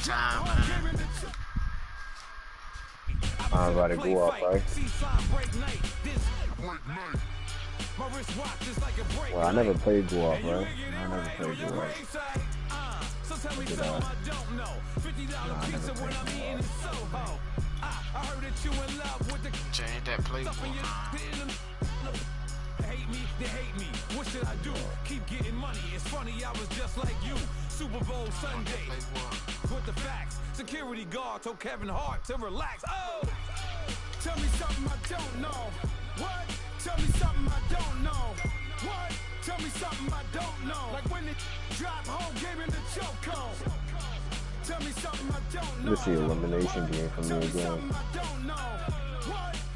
time, man. I'm about to go up, right? Well, I never played go up, right? I never played go up. Did I? No, I never played go up. Change that playbook. They hate me. What should I do? Keep getting money. It's funny, I was just like you. Super Bowl Sunday. With the facts. Security guard told Kevin Hart to relax. Oh! Tell me something I don't know. What? Tell me something I don't know. What? Tell me something I don't know. Like when it drop home, gave me the chokehold. Tell me something I don't know. This is the elimination game for me again.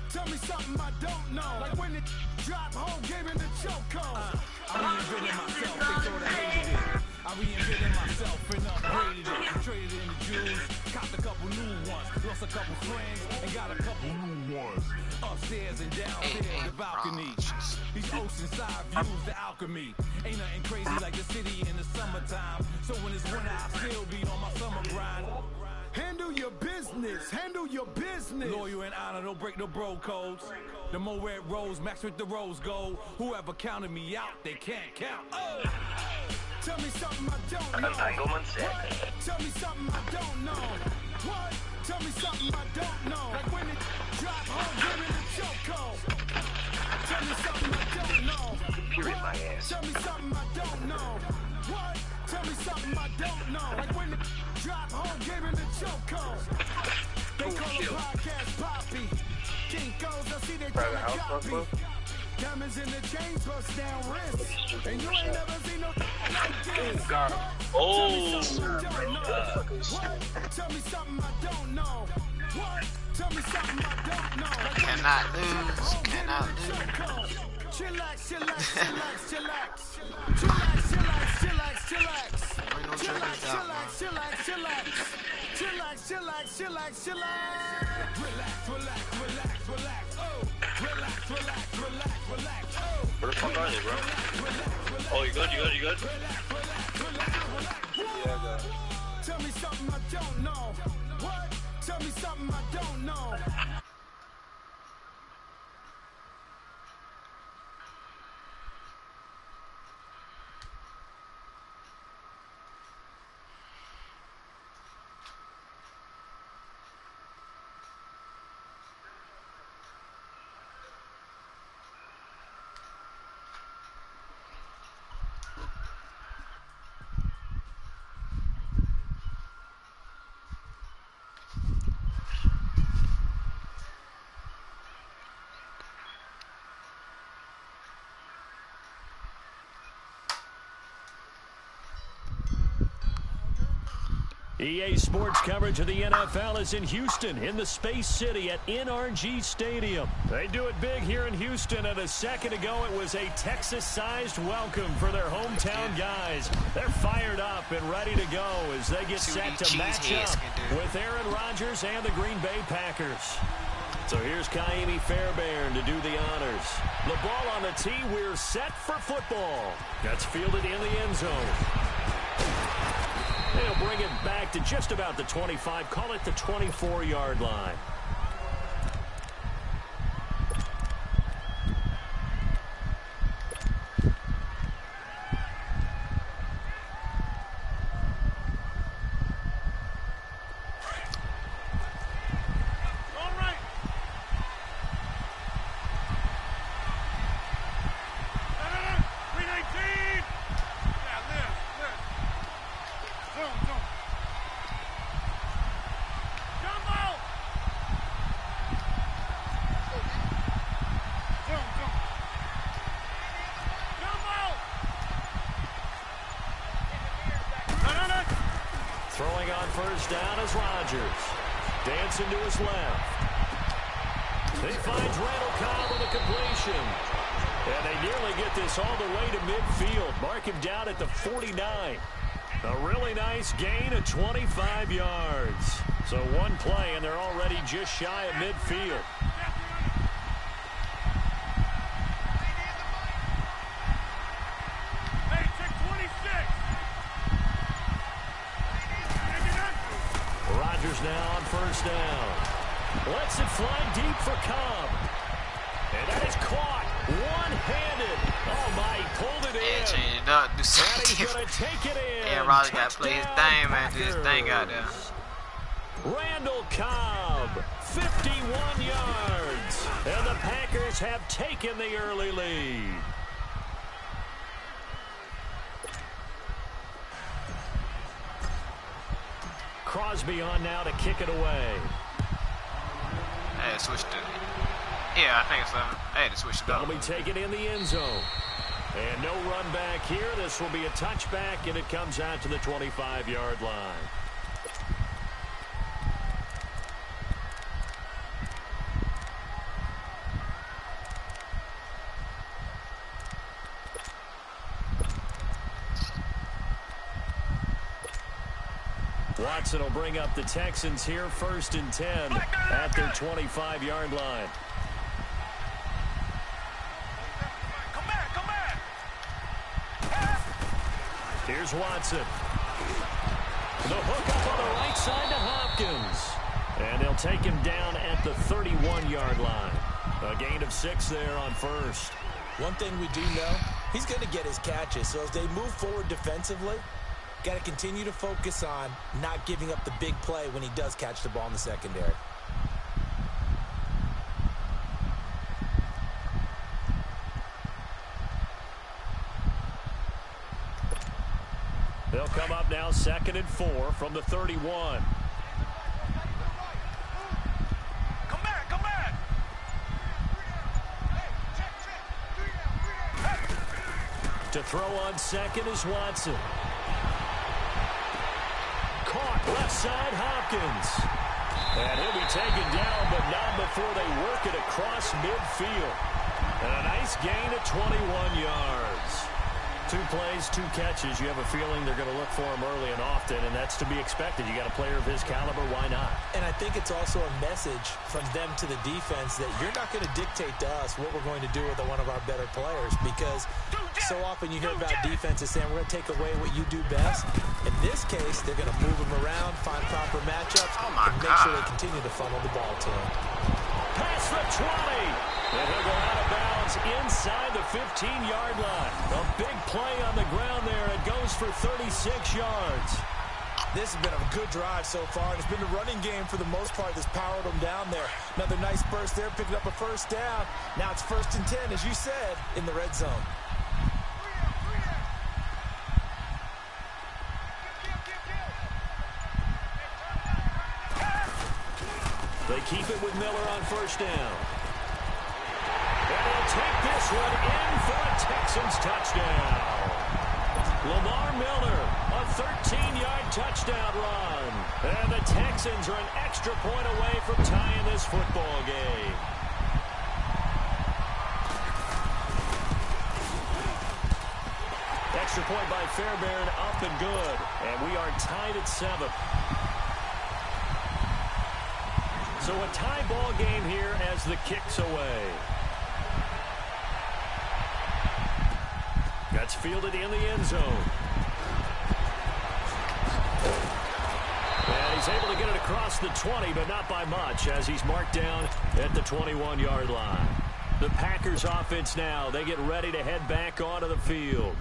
Tell me something I don't know. Like when it drop home, gave me the chokehold. I reinvented myself, they thought I hated it. I reinvented myself and upgraded it. I traded in the Jews, copped a couple new ones, lost a couple friends, and got a couple new ones. Upstairs and downstairs, the balcony. These oceanside views, the alchemy. Ain't nothing crazy like the city in the summertime. So when it's winter, I still be on my summer grind. Handle your business, handle your business. Loyal and honor, don't break no bro codes. The more red rose, max with the rose gold. Whoever counted me out, they can't count. Oh! Tell me something I don't know. What? Tell me something I don't know. What? Tell me something I don't know. Like when it drop home, give me the chokehold. Tell me something I don't know. What? Tell me something I don't know. What? Tell me something I don't know. Like when it drop home, give me the chokehold. They call the podcast Poppy. Kinkos, I see they trying to copy. Diamonds in the chains, bust down wrists. And you ain't never seen no like this. Oh, Tell me something I don't know. What? Tell me something I don't know. Cannot lose. Cannot lose. Chillax, chillax, chillax, chillax. Chillax, chillax, chillax, chillax. Chillax, chillax, chillax, chillax. Chillax, chillax, chillax, chillax. Relax, relax, relax, relax. Oh, relax, relax, relax, relax. Oh, where the fuck are they, bro? Oh, you good? You good? You good? Yeah, I tell me something I don't know. What? Tell me something I don't know. EA Sports coverage of the NFL is in Houston, in the Space City at NRG Stadium. They do it big here in Houston, and a second ago it was a Texas-sized welcome for their hometown guys. They're fired up and ready to go as they get set to match up with Aaron Rodgers and the Green Bay Packers. So here's Kaimi Fairbairn to do the honors. The ball on the tee, we're set for football. That's fielded in the end zone. They'll bring it back to just about the 25, call it the 24-yard line. Throwing on first down is Rodgers. Dancing to his left. He finds Randall Cobb with a completion. And they nearly get this all the way to midfield. Mark him down at the 49. A really nice gain of 25 yards. So one play, and they're already just shy of midfield. Packers now on first down. Lets it fly deep for Cobb. And that is caught one-handed. Oh, my, he pulled it in. Yeah, change it up. Do And something he's going different. to take it in. Yeah, Rodgers got to play his Touchdown, thing, man. Do his thing out there. Randall Cobb, 51 yards. And the Packers have taken the early lead. Crosby on now to kick it away. I had to switch to... Yeah, I think so. I had to switch it up. That'll be taken in the end zone. And no run back here. This will be a touchback, and it comes out to the 25-yard line. Watson will bring up the Texans here, 1st and 10 at their 25-yard line. Here's Watson. The hook up on the right side to Hopkins. And they'll take him down at the 31-yard line. A gain of 6 there on first. One thing we do know, he's going to get his catches. So as they move forward defensively, got to continue to focus on not giving up the big play when he does catch the ball in the secondary. They'll come up now 2nd and 4 from the 31. Come back. To throw on second is Watson. Caught left side Hopkins. And he'll be taken down, but not before they work it across midfield. And a nice gain of 21 yards. 2 plays, 2 catches. You have a feeling they're going to look for him early and often, and that's to be expected. You got a player of his caliber, why not? And I think it's also a message from them to the defense that you're not going to dictate to us what we're going to do with one of our better players, because so often you hear about defenses saying we're going to take away what you do best. In this case, they're going to move him around, find proper matchups, and make sure they continue to funnel the ball to him. Past the 20. And he'll go out of bounds inside the 15-yard line. A big play on the ground there. It goes for 36 yards. This has been a good drive so far, and it's been the running game for the most part that's powered them down there. Another nice burst there, picking up a first down. Now it's 1st and 10, as you said, in the red zone. They keep it with Miller on first down. And they'll take this one in for a Texans touchdown. Lamar Miller, a 13-yard touchdown run. And the Texans are an extra point away from tying this football game. Extra point by Fairbairn, up and good. And we are tied at 7. So a tie ball game here as the kick's away. That's fielded in the end zone. And he's able to get it across the 20, but not by much, as he's marked down at the 21-yard line. The Packers offense now, they get ready to head back onto the field.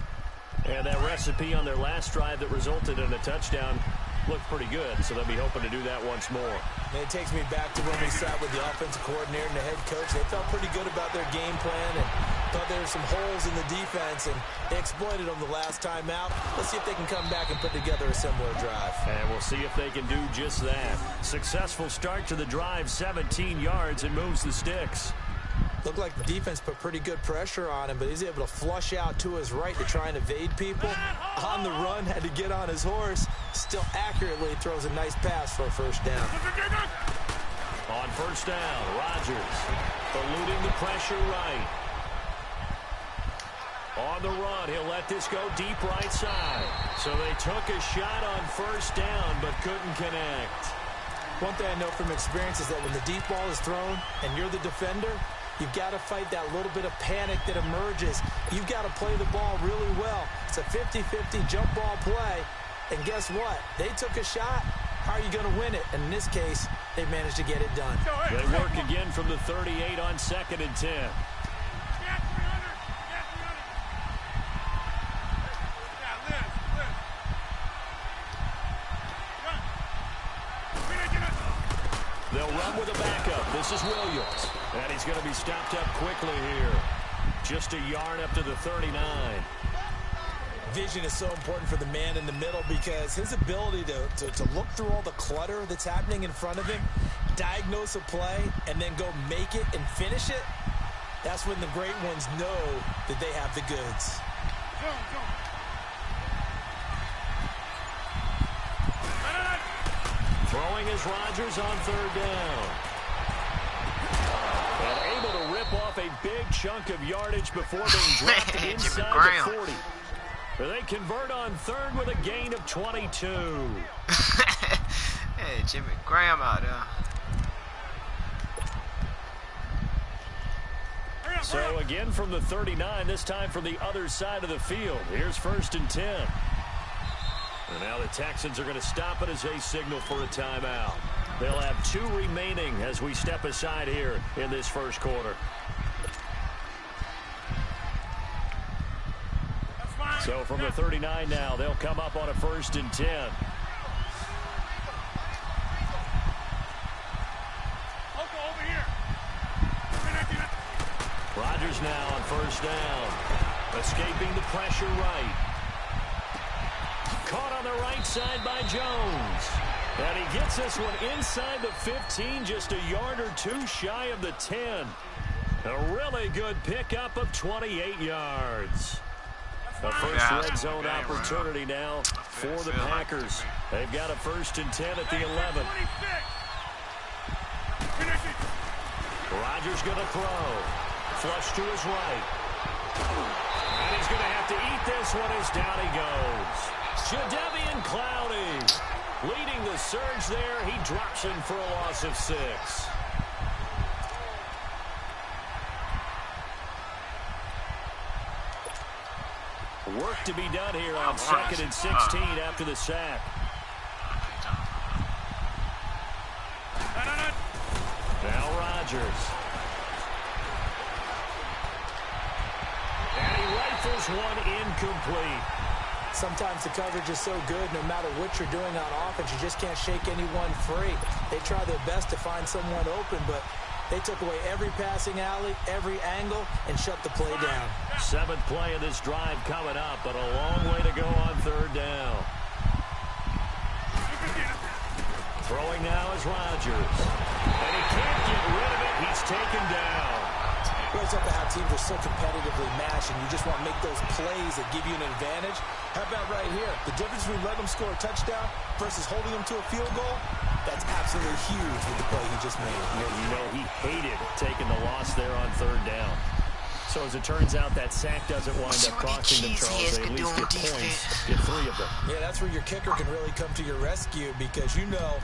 And that recipe on their last drive that resulted in a touchdown looked pretty good, so they'll be hoping to do that once more. And it takes me back to when we sat with the offensive coordinator and the head coach. They felt pretty good about their game plan and thought there were some holes in the defense, and they exploited them the last time out. Let's see if they can come back and put together a similar drive. And we'll see if they can do just that. Successful start to the drive, 17 yards, and moves the sticks. Looked like the defense put pretty good pressure on him, but he's able to flush out to his right to try and evade people. On the run, had to get on his horse. Still accurately throws a nice pass for a first down. On first down, Rodgers eluding the pressure right. On the run, he'll let this go deep right side. So they took a shot on first down, but couldn't connect. One thing I know from experience is that when the deep ball is thrown and you're the defender, you've got to fight that little bit of panic that emerges. You've got to play the ball really well. It's a 50-50 jump ball play. And guess what? They took a shot, how are you going to win it? And in this case, they managed to get it done. They work again from the 38 on 2nd and 10. They'll run with a backup. This is Williams. And he's going to be stopped up quickly here. Just a yard up to the 39. Vision is so important for the man in the middle because his ability to look through all the clutter that's happening in front of him, diagnose a play, and then go make it and finish it, that's when the great ones know that they have the goods. Throwing is Rodgers on 3rd down. And able to rip off a big chunk of yardage before being dropped inside the 40. They convert on 3rd with a gain of 22. Hey, Jimmy Graham out there. So again from the 39, this time from the other side of the field. Here's 1st and 10. And now the Texans are going to stop it as they signal for a timeout. They'll have 2 remaining as we step aside here in this first quarter. So from the 39 now, they'll come up on a 1st and 10. Rodgers now on 1st down. Escaping the pressure right. Caught on the right side by Jones. And he gets this one inside the 15, just a yard or 2 shy of the 10. A really good pickup of 28 yards. A first red zone opportunity now for the Packers. They've got a 1st and 10 at the 11. Rodgers going to throw. Flush to his right. And he's going to have to eat this one as down he goes. Jadeveon Clowney leading the surge there. He drops in for a loss of 6. Work to be done here on 2nd and 16 after the sack. Now Rodgers. And he rifles one incomplete. Sometimes the coverage is so good, no matter what you're doing on offense, you just can't shake anyone free. They try their best to find someone open, but they took away every passing alley, every angle, and shut the play down. 7th play of this drive coming up, but a long way to go on 3rd down. Throwing now is Rodgers. And he can't get rid of it. He's taken down. It's up to how teams are so competitively matched, and you just want to make those plays that give you an advantage. How about right here? The difference between letting them score a touchdown versus holding them to a field goal, that's absolutely huge with the play he just made. You know, he hated taking the loss there on 3rd down. So as it turns out, that sack doesn't wind up costing them, Charles. They at least get points, get 3 of them. Yeah, that's where your kicker can really come to your rescue because, you know,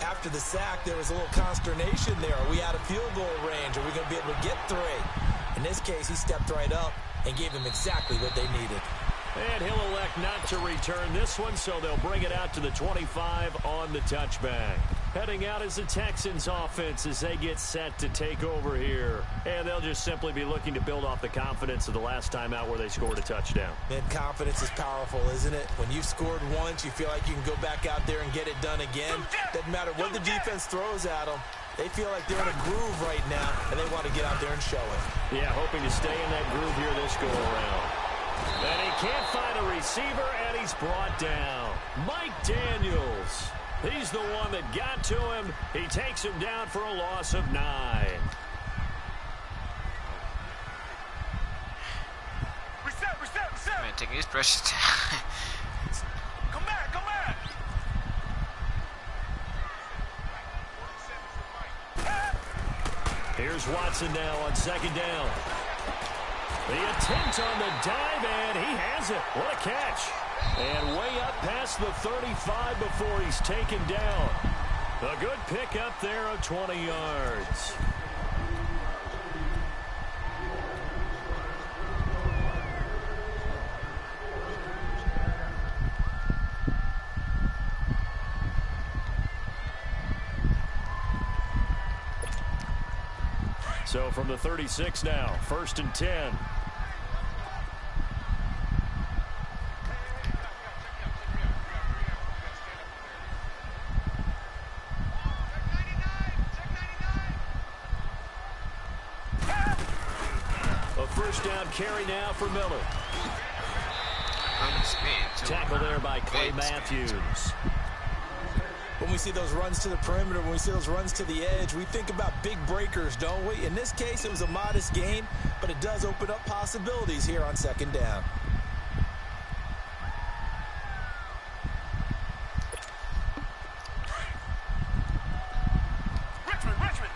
after the sack, there was a little consternation there. Are we out of field goal range? Are we going to be able to get 3? In this case, he stepped right up and gave them exactly what they needed. And he'll elect not to return this one, so they'll bring it out to the 25 on the touchback. Heading out is the Texans offense as they get set to take over here. And they'll just simply be looking to build off the confidence of the last time out where they scored a touchdown. And confidence is powerful, isn't it? When you've scored once, you feel like you can go back out there and get it done again. Doesn't matter what the defense throws at them. They feel like they're in a groove right now, and they want to get out there and show it. Yeah, hoping to stay in that groove here this go-around. And he can't find a receiver, and he's brought down. Mike Daniels. He's the one that got to him. He takes him down for a loss of 9. Reset. Man, taking his precious time. Come back. Here's Watson now on 2nd down. The attempt on the dive, and he has it. What a catch. And way up past the 35 before he's taken down. A good pickup there of 20 yards. So from the 36 now, 1st and 10. A first down carry now for Miller. Tackle there by Clay Matthews. When we see those runs to the perimeter, when we see those runs to the edge, we think about big breakers, don't we? In this case, it was a modest gain, but it does open up possibilities here on 2nd down. Richmond.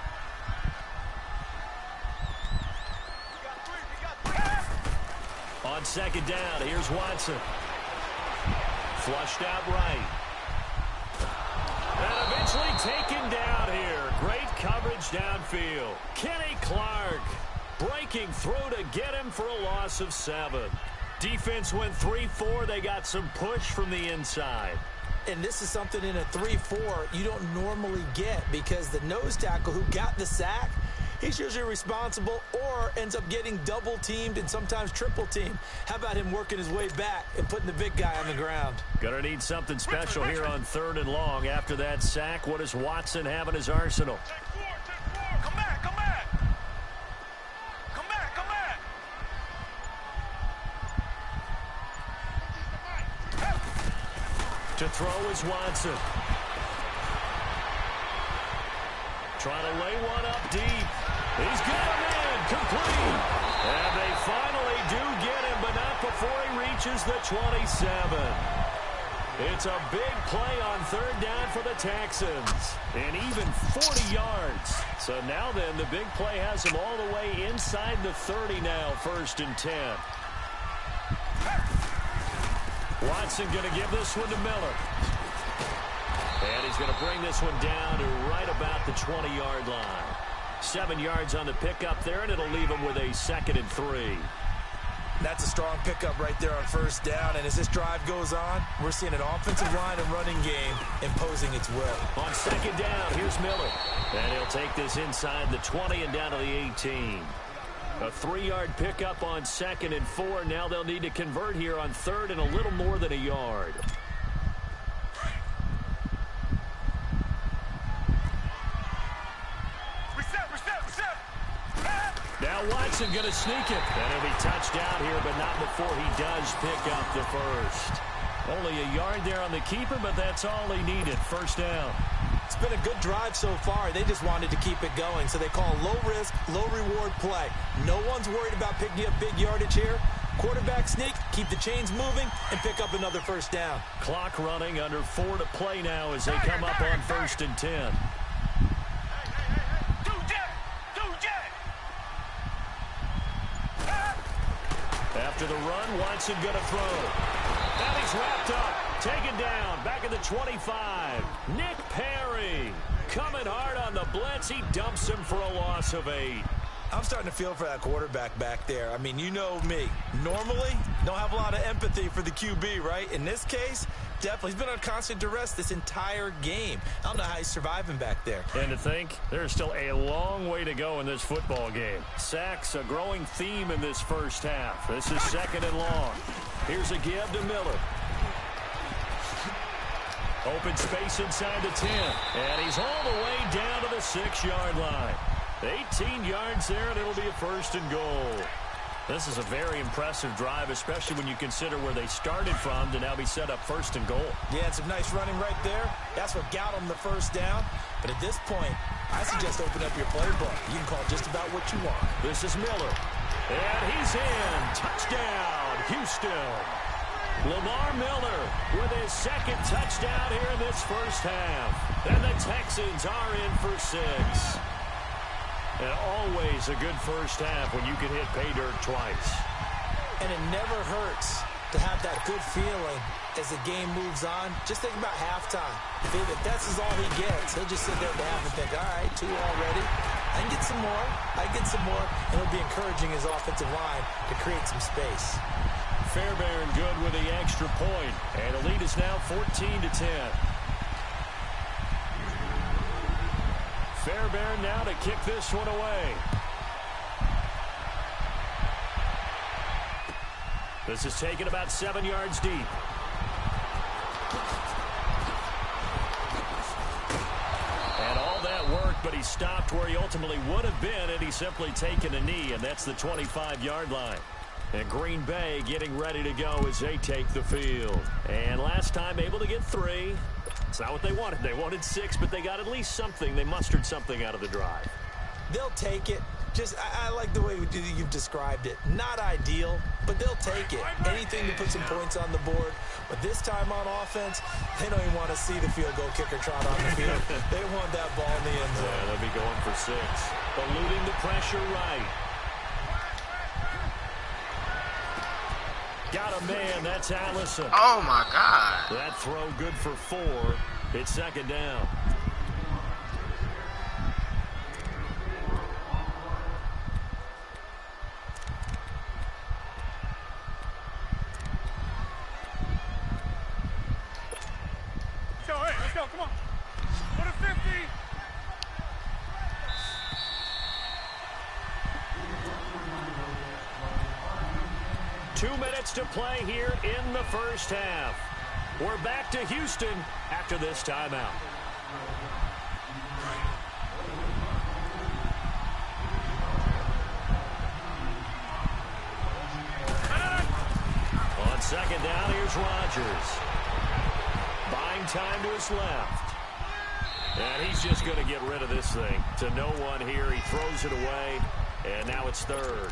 On 2nd down, here's Watson. Flushed out right. And eventually taken down here. Great coverage downfield. Kenny Clark breaking through to get him for a loss of 7. Defense went 3-4. They got some push from the inside. And this is something in a 3-4 you don't normally get because the nose tackle who got the sack, he's usually responsible or ends up getting double teamed and sometimes triple teamed. How about him working his way back and putting the big guy on the ground? Gonna need something special here on 3rd and long. After that sack, what does Watson have in his arsenal? Come back. To throw is Watson. Trying to lay one up deep. He's got him in. Complete. And they finally do get him, but not before he reaches the 27. It's a big play on 3rd down for the Texans. And even 40 yards. So now then, the big play has him all the way inside the 30 now, 1st and 10. Watson going to give this one to Miller. And he's going to bring this one down to right about the 20-yard line. 7 yards on the pickup there, and it'll leave him with a 2nd and 3. That's a strong pickup right there on 1st down. And as this drive goes on, we're seeing an offensive line and running game imposing its will. On 2nd down, here's Miller. And he'll take this inside the 20 and down to the 18. A 3-yard pickup on 2nd and 4. Now they'll need to convert here on 3rd and a little more than a yard. Reset. Now Watson going to sneak it. And he'll be touched out here, but not before he does pick up the first. Only a yard there on the keeper, but that's all he needed. 1st down. It's been a good drive so far. They just wanted to keep it going, so they call low-risk, low-reward play. No one's worried about picking up big yardage here. Quarterback sneak, keep the chains moving, and pick up another 1st down. Clock running, under 4 to play now as they come up on 1st and 10. After the run, Watson going to throw. And he's wrapped up. Taken down. Back at the 25. Nick Perry coming hard on the blitz. He dumps him for a loss of 8. I'm starting to feel for that quarterback back there. I mean, you know me. Normally, don't have a lot of empathy for the QB, right? In this case, definitely. He's been on constant duress this entire game. I don't know how he's surviving back there. And to think, there's still a long way to go in this football game. Sacks, a growing theme in this 1st half. This is 2nd and long. Here's a give to Miller. Open space inside the 10. And he's all the way down to the 6-yard line. 18 yards there, and it'll be a 1st and goal. This is a very impressive drive, especially when you consider where they started from to now be set up 1st and goal. Yeah, and some nice running right there. That's what got them the 1st down. But at this point, I suggest open up your playbook. You can call just about what you want. This is Miller. And he's in. Touchdown, Houston. Lamar Miller with his 2nd touchdown here in this 1st half. And the Texans are in for 6. And always a good 1st half when you can hit pay dirt twice. And it never hurts to have that good feeling as the game moves on. Just think about halftime. If that's all he gets, he'll just sit there at the half and think, all right, 2 already. I can get some more. And it'll be encouraging his offensive line to create some space. Fairbairn good with the extra point. And the lead is now 14-10. Fairbairn now to kick this one away. This is taken about 7 yards deep. And all that work, but he stopped where he ultimately would have been, and he's simply taken a knee, and that's the 25-yard line. And Green Bay getting ready to go as they take the field. And last time able to get 3. It's not what they wanted. They wanted 6, but they got at least something. They mustered something out of the drive. They'll take it. Just, I like the way you've described it. Not ideal, but they'll take it. Anything to put some points on the board. But this time on offense, they don't even want to see the field goal kicker trot on the field. They want that ball in the end zone. Yeah, they'll be going for 6. Eluding the pressure right. Got a man. That's Allison. Oh, my God. That throw good for 4. It's second down. Let's go, come on. Put a 50. Two minutes to play here in the first half. We're back to Houston after this timeout. On second down, here's Rodgers. Buying time to his left. And he's just going to get rid of this thing. To no one here. He throws it away. And now it's third.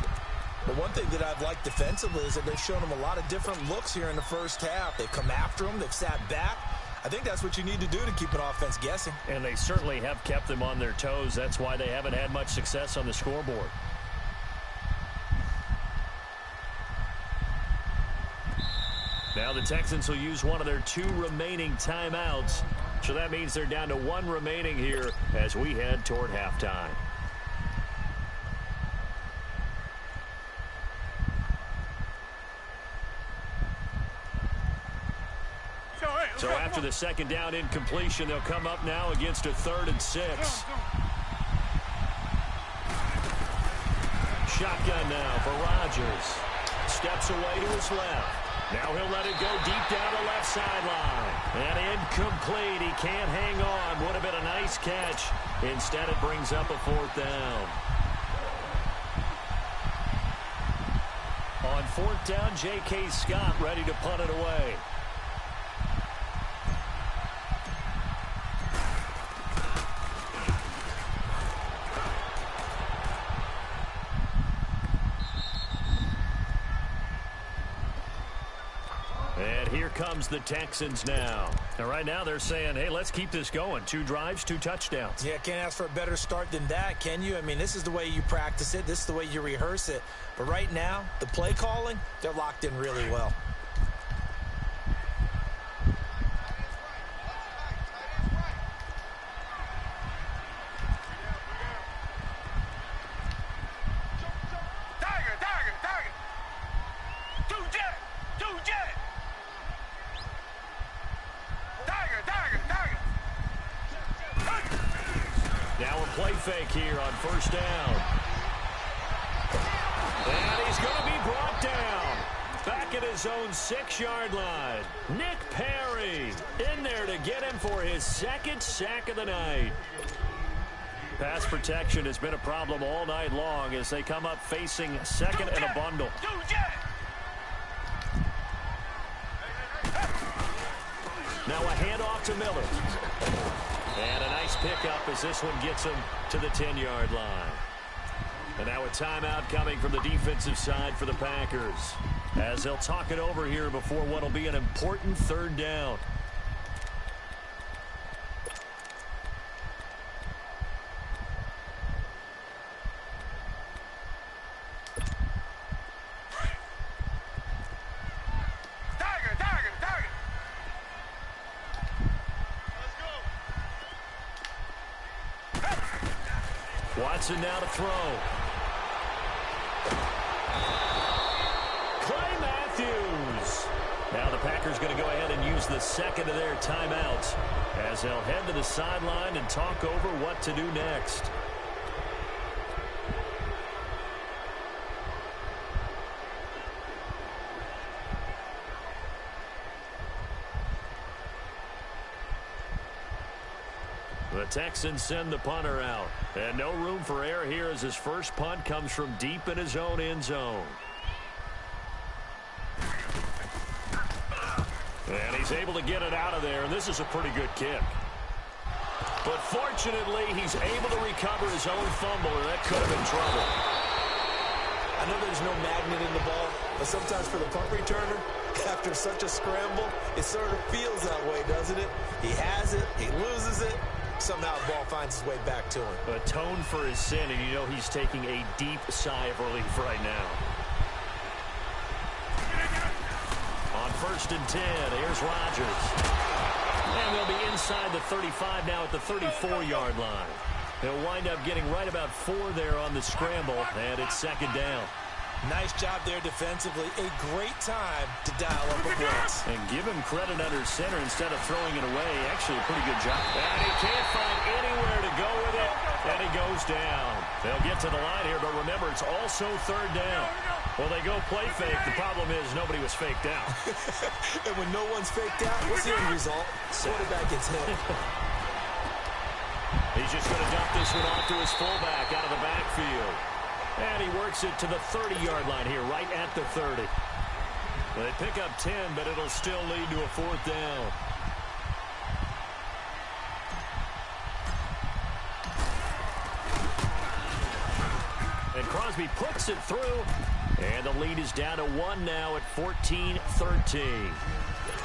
The one thing that I've liked defensively is that they've shown him a lot of different looks here in the first half. They've come after him. They've sat back. I think that's what you need to do to keep an offense guessing. And they certainly have kept them on their toes. That's why they haven't had much success on the scoreboard. Now the Texans will use one of their 2 remaining timeouts. So that means they're down to 1 remaining here as we head toward halftime. So after the second down incompletion, they'll come up now against a 3rd and 6. Shotgun now for Rodgers. Steps away to his left. Now he'll let it go deep down the left sideline. And incomplete. He can't hang on. Would have been a nice catch. Instead, it brings up a 4th down. On 4th down, J.K. Scott ready to punt it away. Comes the Texans now. And right now they're saying, hey, let's keep this going. 2 drives, 2 touchdowns. Yeah, can't ask for a better start than that, can you? I mean, this is the way you practice it. This is the way you rehearse it. But right now, the play calling, they're locked in really well. Fake here on first down. And he's going to be brought down. Back at his own 6-yard line. Nick Perry in there to get him for his 2nd sack of the night. Pass protection has been a problem all night long as they come up facing 2nd and a bundle. Now a handoff to Miller. And a nice pickup as this one gets him to the 10-yard line. And now a timeout coming from the defensive side for the Packers as they'll talk it over here before what will be an important 3rd down. Watson now to throw. Clay Matthews. Now the Packers going to go ahead and use the 2nd of their timeouts as they'll head to the sideline and talk over what to do next. The Texans send the punter out. And no room for error here as his first punt comes from deep in his own end zone. And he's able to get it out of there. And this is a pretty good kick. But fortunately, he's able to recover his own fumble, or that could have been trouble. I know there's no magnet in the ball, but sometimes for the punt returner, after such a scramble, it sort of feels that way, doesn't it? He has it, he loses it, somehow the ball finds its way back to him. Atone for his sin, and you know he's taking a deep sigh of relief right now. On 1st and 10, here's Rodgers. And they'll be inside the 35 now at the 34-yard line. He'll wind up getting right about 4 there on the scramble, and it's 2nd down. Nice job there defensively. A great time to dial up a blitz. And give him credit under center instead of throwing it away. Actually, a pretty good job. And he can't find anywhere to go with it, and he goes down. They'll get to the line here, but remember, it's also 3rd down. Well, they go play fake. The problem is nobody was faked out. And when no one's faked out, what's the end result? Quarterback gets hit. He's just going to dump this one off to his fullback out of the backfield. And he works it to the 30-yard line here, right at the 30. They pick up 10, but it'll still lead to a 4th down. And Crosby puts it through. And the lead is down to 1 now at 14-13.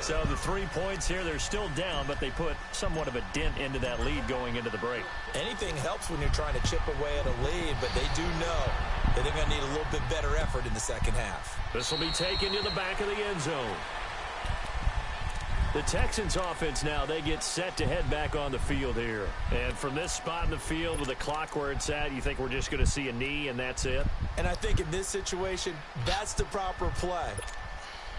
So the 3 points here, they're still down, but they put somewhat of a dent into that lead going into the break. Anything helps when you're trying to chip away at a lead, but they do know that they're going to need a little bit better effort in the second half. This will be taken to the back of the end zone. The Texans offense now, they get set to head back on the field here. And from this spot in the field with the clock where it's at, you think we're just going to see a knee and that's it? And I think in this situation, that's the proper play.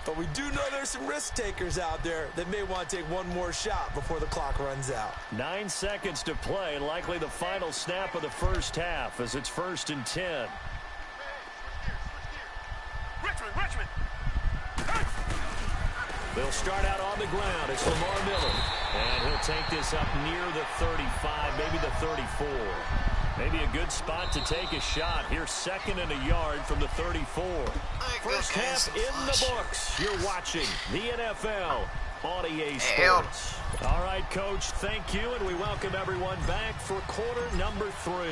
But we do know there's some risk takers out there that may want to take one more shot before the clock runs out. 9 seconds to play, likely the final snap of the first half as it's 1st and 10. Richmond. They'll start out on the ground. It's Lamar Miller. And he'll take this up near the 35, maybe the 34. Maybe a good spot to take a shot. Here's 2nd and a yard from the 34. First half in the books. You're watching the NFL on EA Sports. All right, Coach, thank you, and we welcome everyone back for quarter number 3.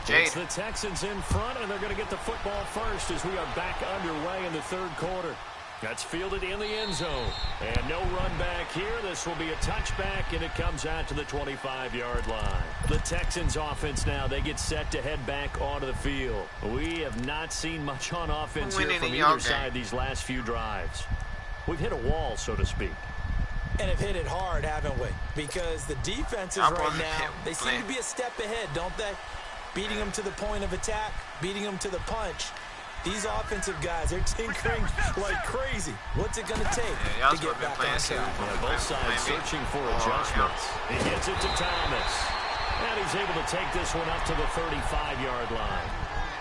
It's the Texans in front, and they're going to get the football first as we are back underway in the 3rd quarter. That's fielded in the end zone. And no run back here. This will be a touchback, and it comes out to the 25-yard line. The Texans offense now, they get set to head back onto the field. We have not seen much on offense here from either side these last few drives. We've hit a wall, so to speak. And have hit it hard, haven't we? Because the defenses right now, they seem to be a step ahead, don't they? Beating them to the point of attack, beating them to the punch. These offensive guys, they're tinkering like crazy. What's it going to take to get back on track? Both sides searching for adjustments. He gets it to Thomas. And he's able to take this one up to the 35-yard line.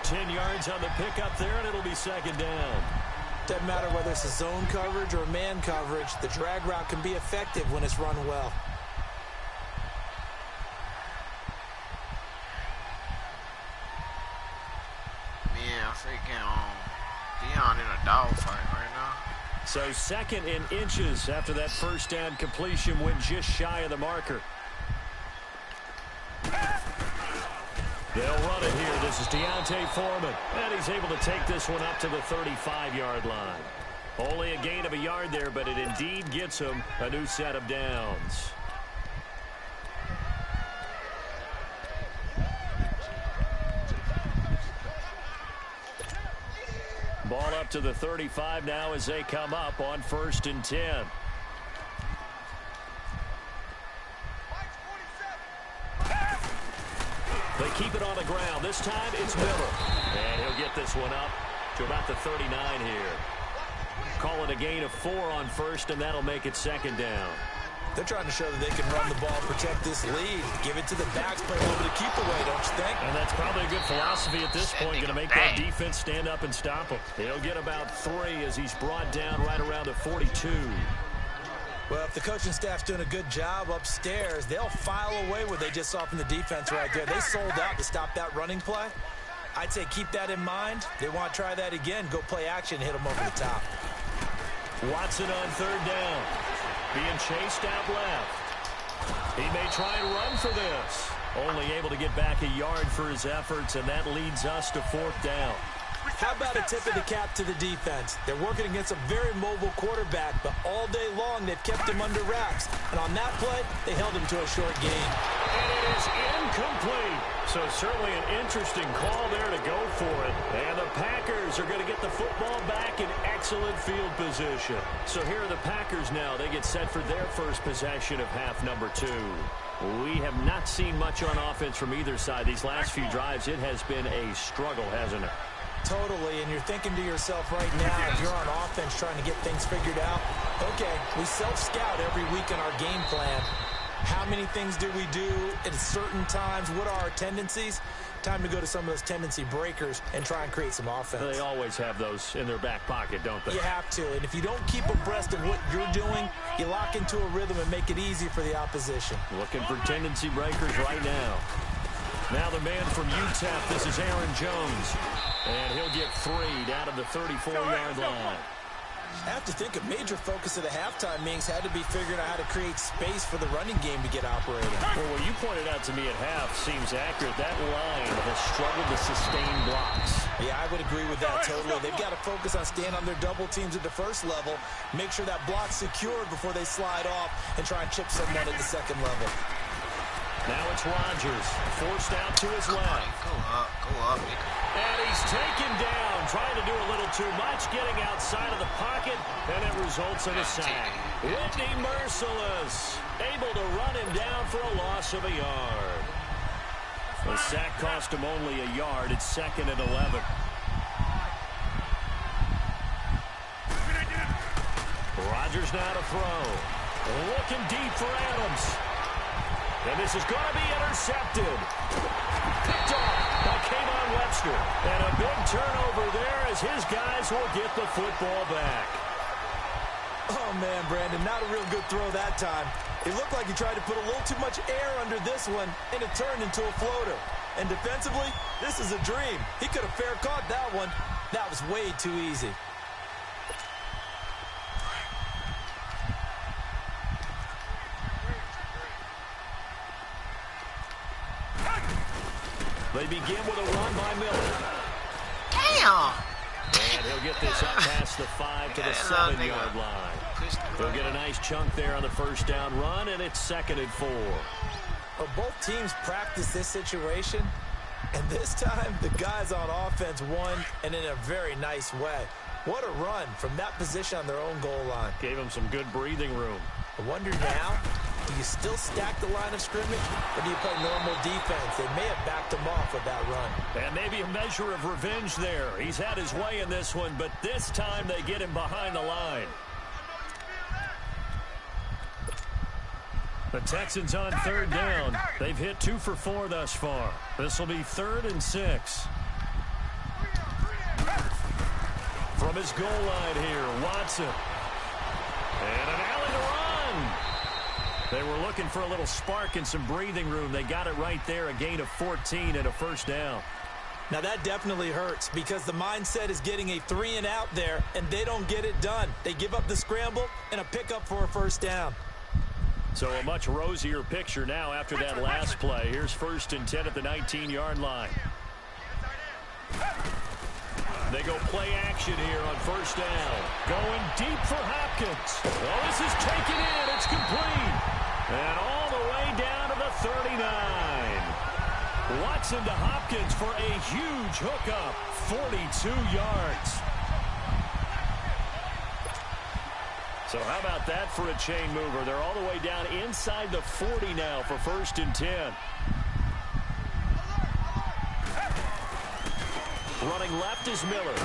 10 yards on the pickup there, and it'll be 2nd down. Doesn't matter whether it's a zone coverage or man coverage, the drag route can be effective when it's run well. Dion in a dogfight right now. So 2nd and inches after that first down completion went just shy of the marker. They'll run it here. This is Deontay Foreman. And he's able to take this one up to the 35-yard line. Only a gain of a yard there, but it indeed gets him a new set of downs. Ball up to the 35 now as they come up on 1st and 10. They keep it on the ground. This time it's Miller. And he'll get this one up to about the 39 here. Call it a gain of 4 on 1st, and that'll make it 2nd down. They're trying to show that they can run the ball, protect this lead, give it to the backs, play a little bit of keep away, don't you think? And that's probably a good philosophy at this point, going to make that defense stand up and stop him. He'll get about 3 as he's brought down right around the 42. Well, if the coaching staff's doing a good job upstairs, they'll file away what they just saw from the defense right there. They sold out to stop that running play. I'd say keep that in mind. They want to try that again. Go play action, hit them over the top. Watson on third down. Being chased out left. He may try and run for this. Only able to get back a yard for his efforts, and that leads us to fourth down. How about a tip of the cap to the defense? They're working against a very mobile quarterback, but all day long they've kept him under wraps. And on that play, they held him to a short gain. And it is incomplete. So certainly an interesting call there to go for it. And the Packers are going to get the football back in excellent field position. So here are the Packers now. They get set for their first possession of half number 2. We have not seen much on offense from either side. These last few drives, it has been a struggle, hasn't it? Totally, and you're thinking to yourself right now, if you're on offense trying to get things figured out, okay, we self-scout every week in our game plan. How many things do we do at certain times? What are our tendencies? Time to go to some of those tendency breakers and try and create some offense. They always have those in their back pocket, don't they? You have to, and if you don't keep abreast of what you're doing, you lock into a rhythm and make it easy for the opposition. Looking for tendency breakers right now. Now the man from UTEP, this is Aaron Jones. And he'll get 3 down to the 34-yard line. I have to think a major focus of the halftime meetings had to be figuring out how to create space for the running game to get operating. Well, what you pointed out to me at half seems accurate. That line has struggled to sustain blocks. Yeah, I would agree with that totally. They've got to focus on staying on their double teams at the first level, make sure that block's secured before they slide off, and try and chip someone at the second level. Now it's Rodgers, forced out to his left. Go up. And he's taken down, trying to do a little too much, getting outside of the pocket, and it results in a sack. Whitney Merciless, able to run him down for a loss of a yard. The sack cost him only a yard. It's 2nd and 11. Rodgers now to throw. Looking deep for Adams. And this is going to be intercepted. Picked off by Kayvon Webster. And a big turnover there as his guys will get the football back. Oh, man, Brandon, not a real good throw that time. It looked like he tried to put a little too much air under this one, and it turned into a floater. And defensively, this is a dream. He could have fair caught that one. That was way too easy. They begin with a run by Miller. Damn! And he'll get this up past the 5 to the 7-yard line. He'll get a nice chunk there on the first down run, and it's 2nd and 4. Well, both teams practice this situation, and this time the guys on offense won, and in a very nice way. What a run from that position on their own goal line. Gave him some good breathing room. I wonder now, do you still stack the line of scrimmage, or do you play normal defense? They may have backed him off with that run. And maybe a measure of revenge there. He's had his way in this one, but this time they get him behind the line. The Texans on third down. They've hit 2 for 4 thus far. This will be 3rd and 6. From his goal line here, Watson. And an alley to run. They were looking for a little spark and some breathing room. They got it right there, a gain of 14 and a first down. Now that definitely hurts because the mindset is getting a 3 and out there, and they don't get it done. They give up the scramble and a pickup for a first down. So a much rosier picture now after that last play. Here's 1st and 10 at the 19-yard line. They go play action here on first down. Going deep for Hopkins. Oh, this is taken in. It's complete. And all the way down to the 39. Watson to Hopkins for a huge hookup. 42 yards. So how about that for a chain mover? They're all the way down inside the 40 now for 1st and 10. Running left is Miller.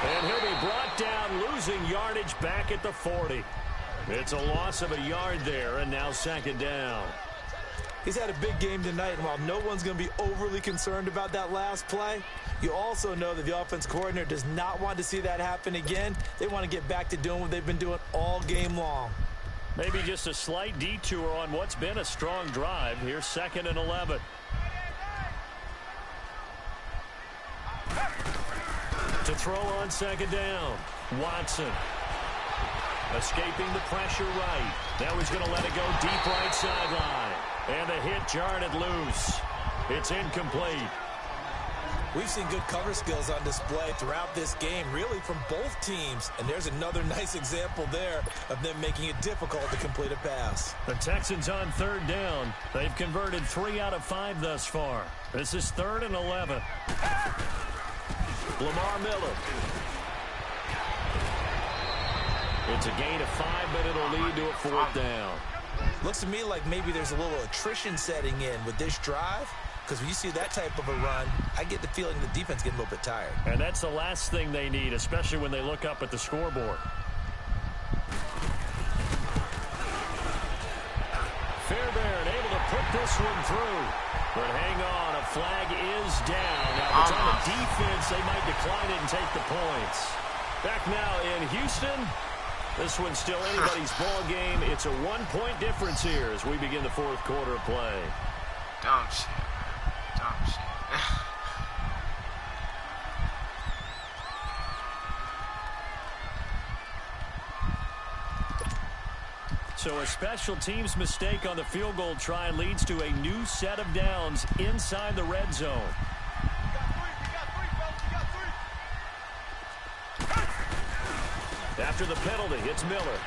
And he'll be brought down, losing yardage back at the 40. It's a loss of a yard there, and now 2nd down. He's had a big game tonight, and while no one's going to be overly concerned about that last play, you also know that the offense coordinator does not want to see that happen again. They want to get back to doing what they've been doing all game long. Maybe just a slight detour on what's been a strong drive. Here's 2nd and 11. To throw on 2nd down. Watson. Escaping the pressure right. Now he's going to let it go deep right sideline. And the hit jarred it loose. It's incomplete. We've seen good cover skills on display throughout this game, really from both teams. And there's another nice example there of them making it difficult to complete a pass. The Texans on 3rd down. They've converted 3 out of 5 thus far. This is 3rd and 11. Lamar Miller. It's a gain of 5, but it'll lead to a 4th down. Looks to me like maybe there's a little attrition setting in with this drive. Because when you see that type of a run, I get the feeling the defense getting a little bit tired. And that's the last thing they need, especially when they look up at the scoreboard. Fairbairn able to put this one through. But hang on, a flag is down. Now, if it's on the defense, they might decline it and take the points. Back now in Houston. This one's still anybody's ball game. It's a 1-point difference here as we begin the 4th quarter of play. Dumb shit. Dumb shit. So a special teams mistake on the field goal try leads to a new set of downs inside the red zone. After the penalty, it's Miller.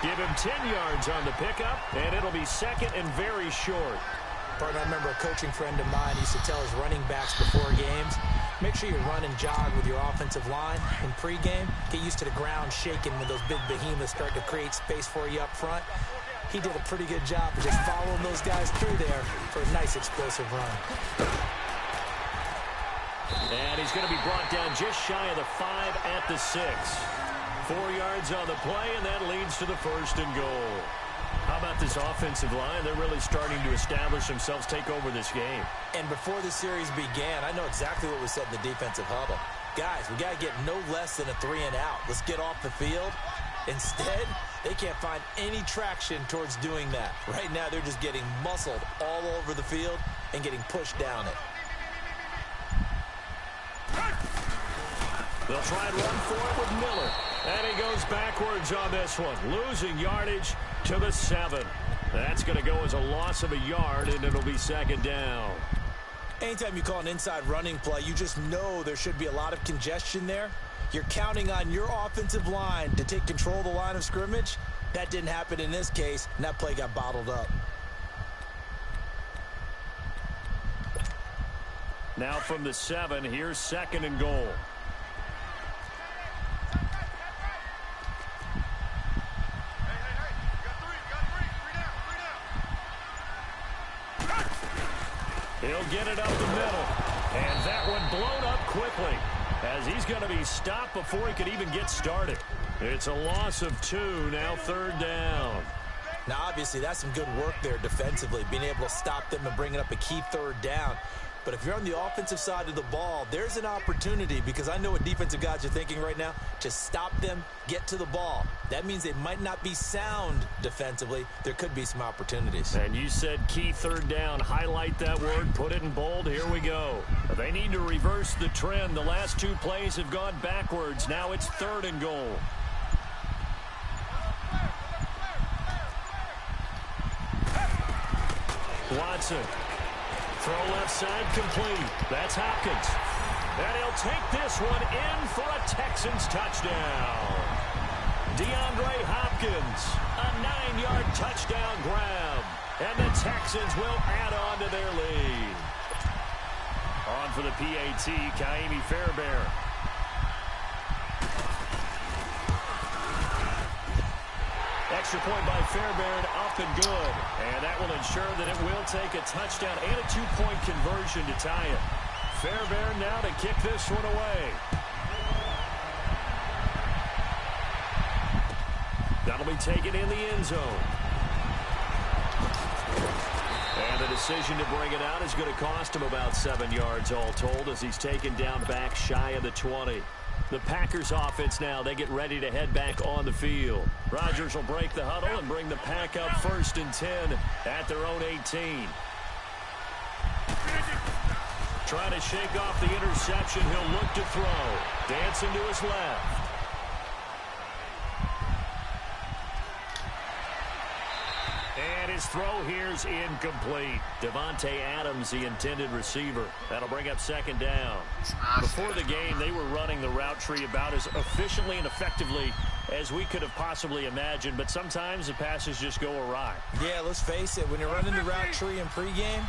Give him 10 yards on the pickup, and it'll be 2nd and very short. Partner, I remember a coaching friend of mine used to tell his running backs before games, make sure you run and jog with your offensive line in pregame. Get used to the ground shaking when those big behemoths start to create space for you up front. He did a pretty good job of just following those guys through there for a nice explosive run. And he's going to be brought down just shy of the 5 at the 6. 4 yards on the play, and that leads to the 1st and goal. How about this offensive line? They're really starting to establish themselves, take over this game. And before the series began, I know exactly what was said in the defensive huddle. Guys, we got to get no less than a 3 and out. Let's get off the field. Instead, they can't find any traction towards doing that. Right now, they're just getting muscled all over the field and getting pushed down it. They'll try and run for it with Miller. And he goes backwards on this one, losing yardage to the 7. That's going to go as a loss of a yard, and it'll be 2nd down. Anytime you call an inside running play, you just know there should be a lot of congestion there. You're counting on your offensive line to take control of the line of scrimmage. That didn't happen in this case, and that play got bottled up. Now from the 7, here's 2nd and goal. He'll get it up the middle. And that one blown up quickly as he's going to be stopped before he could even get started. It's a loss of 2, now 3rd down. Now, obviously, that's some good work there defensively, being able to stop them and bringing up a key 3rd down. But if you're on the offensive side of the ball, there's an opportunity, because I know what defensive guys are thinking right now, to stop them, get to the ball. That means they might not be sound defensively. There could be some opportunities. And you said key 3rd down. Highlight that word. Put it in bold. Here we go. They need to reverse the trend. The last 2 plays have gone backwards. Now it's 3rd and goal. Watson. Throw left side complete. That's Hopkins. And he'll take this one in for a Texans touchdown. DeAndre Hopkins, a 9-yard touchdown grab. And the Texans will add on to their lead. On for the PAT, Kaimi Fairbairn. Extra point by Fairbairn, up and good. And that will ensure that it will take a touchdown and a 2-point conversion to tie it. Fairbairn now to kick this one away. That'll be taken in the end zone. And the decision to bring it out is going to cost him about 7 yards all told as he's taken down back shy of the 20. The Packers offense now, they get ready to head back on the field. Rodgers will break the huddle and bring the pack up 1st and 10 at their own 18. Trying to shake off the interception. He'll look to throw. Dancing to his left. And his throw here's incomplete. Devontae Adams, the intended receiver. That'll bring up 2nd down. Before the game, they were running the route tree about as efficiently and effectively as we could have possibly imagined, but sometimes the passes just go awry. Yeah, let's face it. When you're running the route tree in pregame,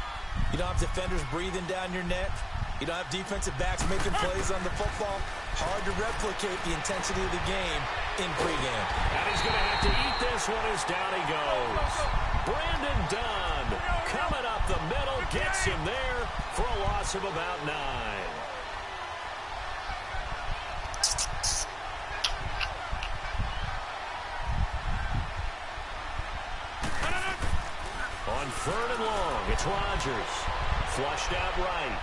you don't have defenders breathing down your neck. You don't have defensive backs making plays on the football. Hard to replicate the intensity of the game in pregame. And he's going to have to eat this one as down he goes. Brandon Dunn coming up the middle, gets him there for a loss of about 9. On 3rd and long, it's Rodgers. Flushed out right.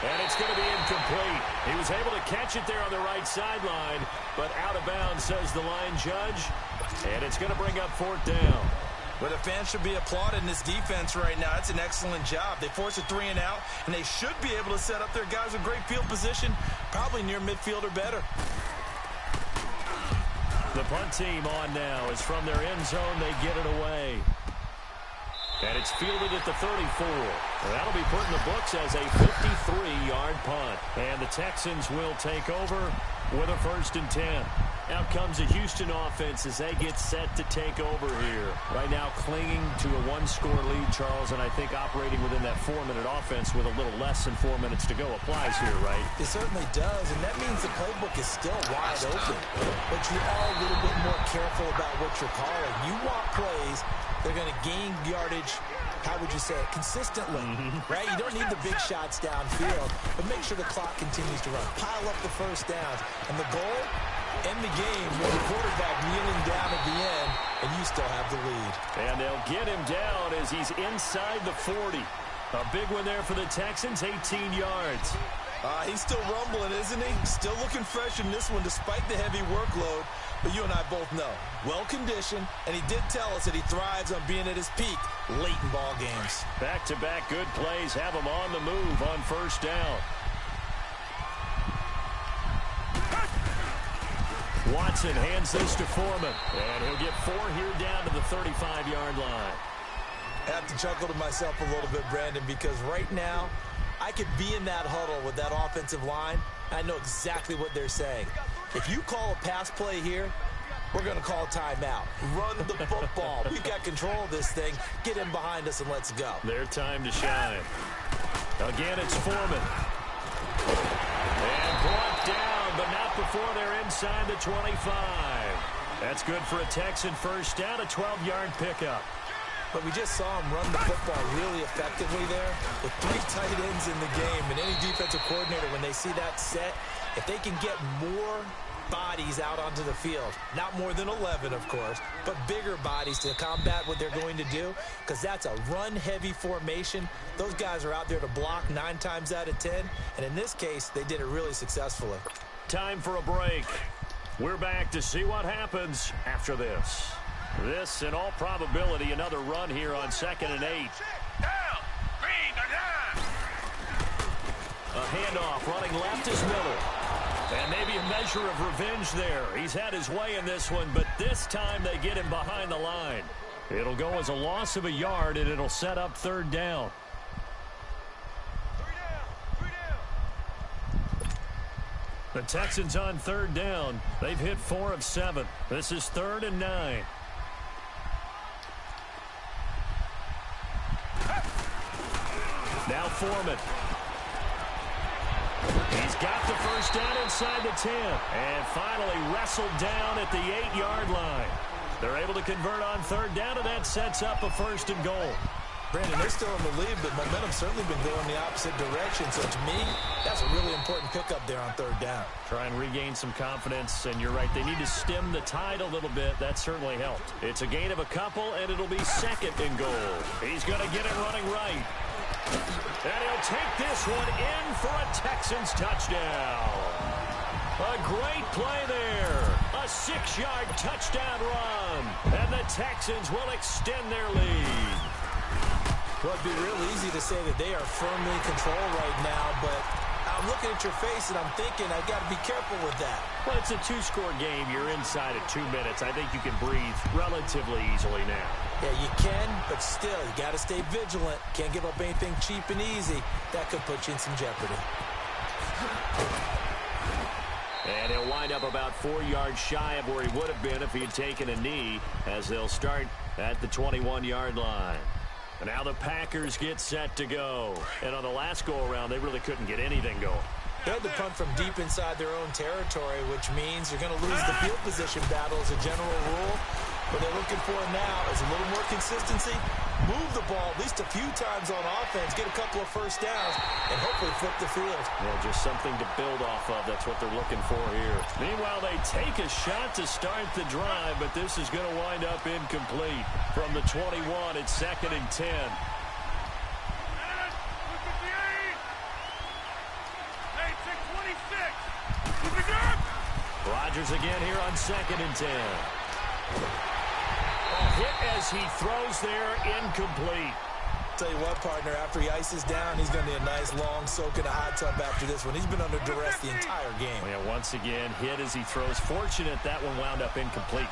And it's going to be incomplete. He was able to catch it there on the right sideline, but out of bounds, says the line judge. And it's going to bring up 4th down. But the fans should be applauding this defense right now. It's an excellent job. They force a 3 and out, and they should be able to set up their guys with great field position, probably near midfield or better. The punt team on now is from their end zone. They get it away. And it's fielded at the 34. That'll be put in the books as a 53-yard punt. And the Texans will take over with a 1st and 10. Out comes the Houston offense as they get set to take over here. Right now clinging to a 1-score lead, Charles, and I think operating within that 4-minute offense with a little less than 4 minutes to go applies here, right? It certainly does, and that means the playbook is still wide open. But you are a little bit more careful about what you're calling. You want plays they're going to gain yardage, how would you say it, consistently, right? You don't need the big shots downfield, but make sure the clock continues to run. Pile up the first downs. And the goal, end the game with the quarterback kneeling down at the end, and you still have the lead. And they'll get him down as he's inside the 40. A big one there for the Texans, 18 yards. He's still rumbling, isn't he? Still looking fresh in this one despite the heavy workload. But you and I both know, well-conditioned, and he did tell us that he thrives on being at his peak late in ball games. Back-to-back good plays have him on the move on 1st down. Watson hands this to Foreman, and he'll get 4 here down to the 35-yard line. I have to chuckle to myself a little bit, Brandon, because right now, I could be in that huddle with that offensive line. I know exactly what they're saying. If you call a pass play here, we're going to call timeout. Run the football. We've got control of this thing. Get in behind us and let's go. Their time to shine. Again, it's Foreman. And brought down, but not before they're inside the 25. That's good for a Texan first down, a 12-yard pickup. But we just saw him run the football really effectively there with 3 tight ends in the game. And any defensive coordinator, when they see that set, if they can get more bodies out onto the field, not more than 11, of course, but bigger bodies to combat what they're going to do, because that's a run-heavy formation. Those guys are out there to block 9 times out of 10, and in this case, they did it really successfully. Time for a break. We're back to see what happens after this. This, in all probability, another run here on 2nd and 8. A handoff running left is Miller. And maybe a measure of revenge there. He's had his way in this one, but this time they get him behind the line. It'll go as a loss of a yard, and it'll set up 3rd down. The Texans on 3rd down. They've hit 4 of 7. This is 3rd and 9. Now Foreman. He's got the first down inside the 10. And finally wrestled down at the 8-yard line. They're able to convert on 3rd down, and that sets up a 1st and goal. Brandon, they're still in the lead, but momentum's certainly been going the opposite direction. So to me, that's a really important pickup there on 3rd down. Try and regain some confidence, and you're right. They need to stem the tide a little bit. That certainly helped. It's a gain of a couple, and it'll be 2nd and goal. He's going to get it running right. And he'll take this one in for a Texans touchdown. A great play there. A 6-yard touchdown run. And the Texans will extend their lead. Well, it'd be real easy to say that they are firmly in control right now, but I'm looking at your face and I'm thinking I've got to be careful with that. Well, it's a 2-score game. You're inside of 2 minutes. I think you can breathe relatively easily now. Yeah, you can, but still, you got to stay vigilant. Can't give up anything cheap and easy. That could put you in some jeopardy. And he'll wind up about 4 yards shy of where he would have been if he had taken a knee, as they'll start at the 21-yard line. And now the Packers get set to go. And on the last go-around, they really couldn't get anything going. They had to punt from deep inside their own territory, which means you're going to lose the field position battle as a general rule. What they're looking for now is a little more consistency, move the ball at least a few times on offense, get a couple of first downs, and hopefully flip the field. Well, just something to build off of. That's what they're looking for here. Meanwhile, they take a shot to start the drive, but this is going to wind up incomplete. From the 21, it's 2nd and 10. Rodgers again here on 2nd and 10. A hit as he throws there, incomplete. Tell you what, partner, after he ices down, he's going to need a nice long soak in a hot tub after this one. He's been under duress the entire game. Yeah, once again, hit as he throws. Fortunate that one wound up incomplete.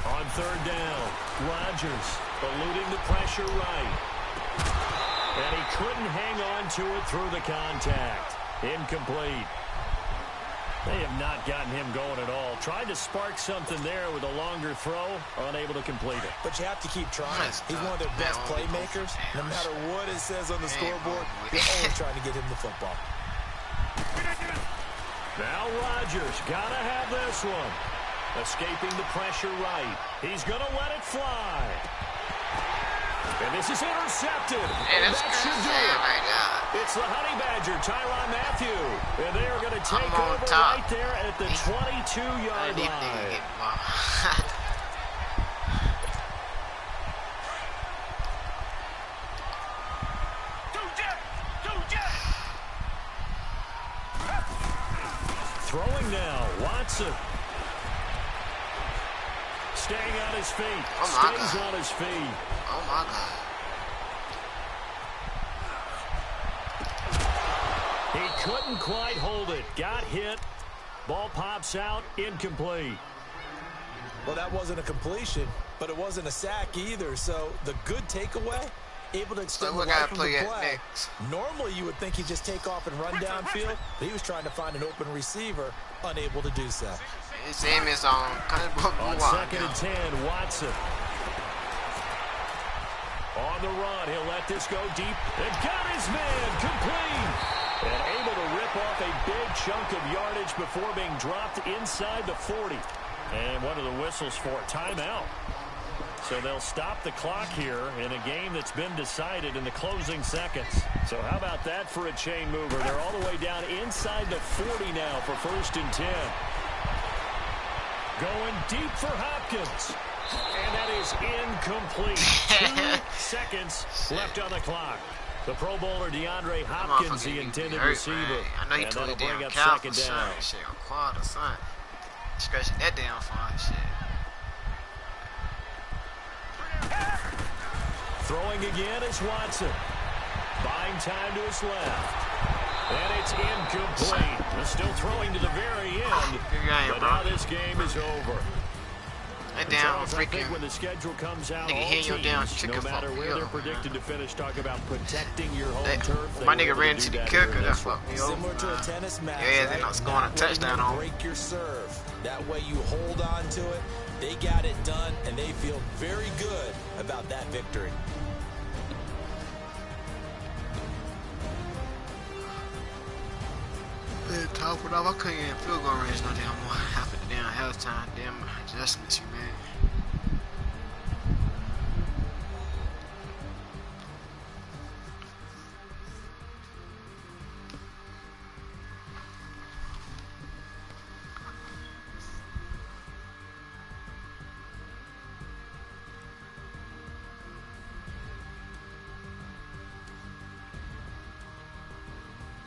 On 3rd down, Rodgers eluding the pressure right. And he couldn't hang on to it through the contact. Incomplete. They have not gotten him going at all. Tried to spark something there with a longer throw, unable to complete it. But you have to keep trying. He's one of their best playmakers. No matter what it says on the scoreboard, you're always trying to get him the football. Now Rodgers, gotta have this one. Escaping the pressure right. He's gonna let it fly. And this is intercepted. And that should do it. It's the Honey Badger, Tyrann Mathieu. And they are going to take over right there at the 22-yard line. Throwing now, Watson. Staying on his feet. Stays on his feet. Oh, my God. He couldn't quite hold it. Got hit. Ball pops out. Incomplete. Well, that wasn't a completion, but it wasn't a sack either. So the good takeaway, able to extend the life of the play. Normally, you would think he'd just take off and run downfield, but he was trying to find an open receiver, unable to do so. His aim is on. On 2nd and 10, Watson. On the run, he'll let this go deep. And got his man complete. And able to rip off a big chunk of yardage before being dropped inside the 40. And what are the whistles for? Timeout. So they'll stop the clock here in a game that's been decided in the closing seconds. So how about that for a chain mover? They're all the way down inside the 40 now for 1st and 10. Going deep for Hopkins. And that is incomplete. 2 seconds left on the clock. The Pro Bowler DeAndre Hopkins, the intended receiver. I know you told me damn cow for son. Shit, or quad or son. Scratching that damn fine shit. Throwing again is Watson. Buying time to his left. And it's incomplete. They're still throwing to the very end. But now this game is over. That damn freaking when the schedule comes out, nigga hit your damn chicken, no matter where they're predicted to finish, talk about protecting your home turf. My nigga ran to the kicker. That fucked me over. Similar to a tennis match. Yeah, they're not scoring a touchdown on. Break your serve. That way you hold on to it. They got it done, and they feel very good about that victory. Top it off. I couldn't get in field goal range no damn more. After the damn halftime, damn adjustments you made.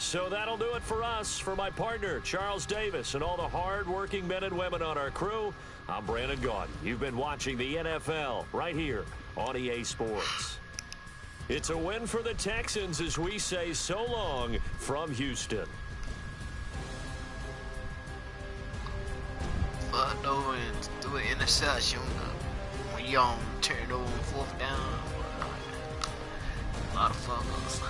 So that'll do it for us. For my partner, Charles Davis, and all the hard-working men and women on our crew, I'm Brandon Gaudin. You've been watching the NFL right here on EA Sports. It's a win for the Texans as we say so long from Houston. Fucked over and threw an interception when you on turn it over on 4th down. A lot of fuck ups.